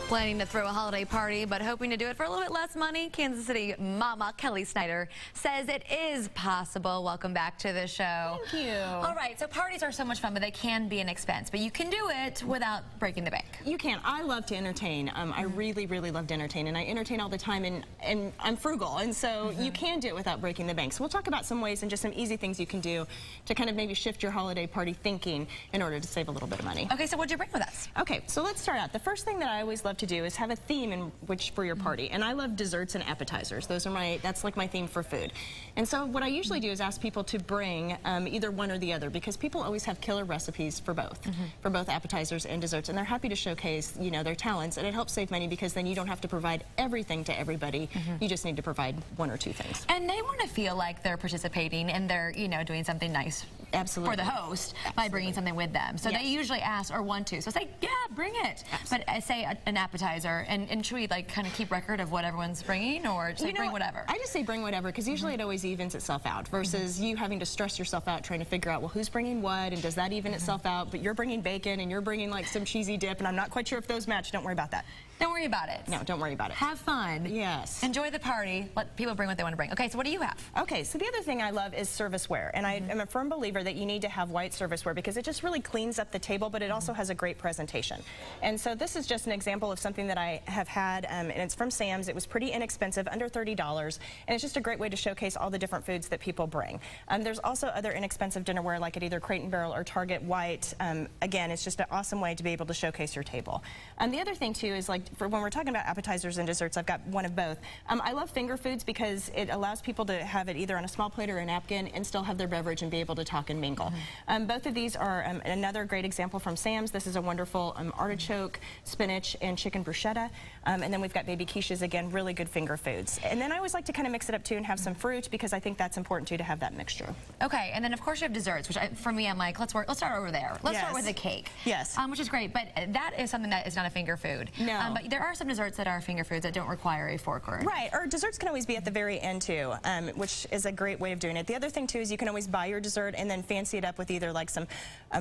Planning to throw a holiday party, but hoping to do it for a little bit less money, Kansas City Mama Kelly Snyder says it is possible. Welcome back to the show. Thank you. All right, so parties are so much fun, but they can be an expense. But you can do it without breaking the bank. You can. I love to entertain. I really love to entertain, and I entertain all the time, and I'm frugal, and so you can do it without breaking the bank. So we'll talk about some ways and just some easy things you can do to kind of maybe shift your holiday party thinking in order to save a little bit of money. Okay, so what'd you bring with us? Okay, so let's start out. The first thing that I always love to do is have a theme in which for your party, and I love desserts and appetizers. That's like my theme for food. And so what I usually do is ask people to bring either one or the other, because people always have killer recipes for both appetizers and desserts, and they're happy to showcase, you know, their talents, and it helps save money because then you don't have to provide everything to everybody. You just need to provide one or two things. And they want to feel like they're participating and they're, you know, doing something nice for the host by bringing something with them. So they usually ask or want to. So say, yeah, bring it. But I say an appetizer, and should we like kind of keep record of what everyone's bringing, or say bring whatever? I just say bring whatever, because usually it always evens itself out versus you having to stress yourself out trying to figure out, well, who's bringing what, and does that even itself out? But you're bringing bacon and you're bringing like some cheesy dip, and I'm not quite sure if those match. Don't worry about that. Don't worry about it. No, don't worry about it. Have fun. Yes. Enjoy the party. Let people bring what they want to bring. Okay, so what do you have? Okay, so the other thing I love is serviceware, and I am a firm believer that you need to have white serviceware because it just really cleans up the table, but it also has a great presentation. And so this is just an example of something that I have had, and it's from Sam's. It was pretty inexpensive, under $30, and it's just a great way to showcase all the different foods that people bring. There's also other inexpensive dinnerware like at either Crate & Barrel or Target White. Again, it's just an awesome way to be able to showcase your table. The other thing too is, like, for when we're talking about appetizers and desserts, I've got one of both. I love finger foods because it allows people to have it either on a small plate or a napkin and still have their beverage and be able to talk and mingle. Both of these are another great example from Sam's. This is a wonderful artichoke, spinach, and chicken bruschetta. And then we've got baby quiches, again, really good finger foods. And then I always like to kind of mix it up too and have some fruit, because I think that's important too, to have that mixture. Okay, and then of course you have desserts, which for me, I'm like, let's start over there. Let's start with the cake. Yes. Which is great, but that is something that is not a finger food. No. But there are some desserts that are finger foods that don't require a fork or Right, or desserts can always be at the very end too, which is a great way of doing it. The other thing too is you can always buy your dessert and then fancy it up with either like some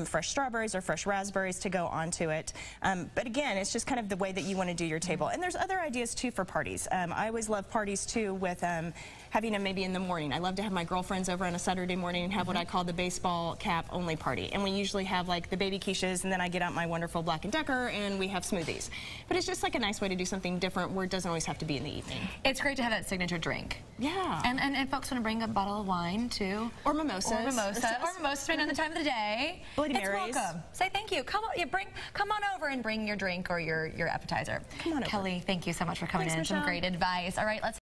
fresh strawberries or fresh raspberries to go onto it. But again, it's just kind of the way that you want to do your table. And there's other ideas too for parties. I always love parties too with having them maybe in the morning. I love to have my girlfriends over on a Saturday morning and have what I call the baseball cap only party. And we usually have like the baby quiches, and then I get out my wonderful Black & Decker and we have smoothies. But it's just like a nice way to do something different where it doesn't always have to be in the evening. It's great to have that signature drink. Yeah. And folks want to bring a bottle of wine too. Or mimosas. Or mimosas, depending on the time of the day. Bloody Marys. It's welcome. Say thank you. Come on over and bring your drink or your appetizer. Come on over. Kelly, thank you so much for coming in. Thanks, Some great advice. All right, let's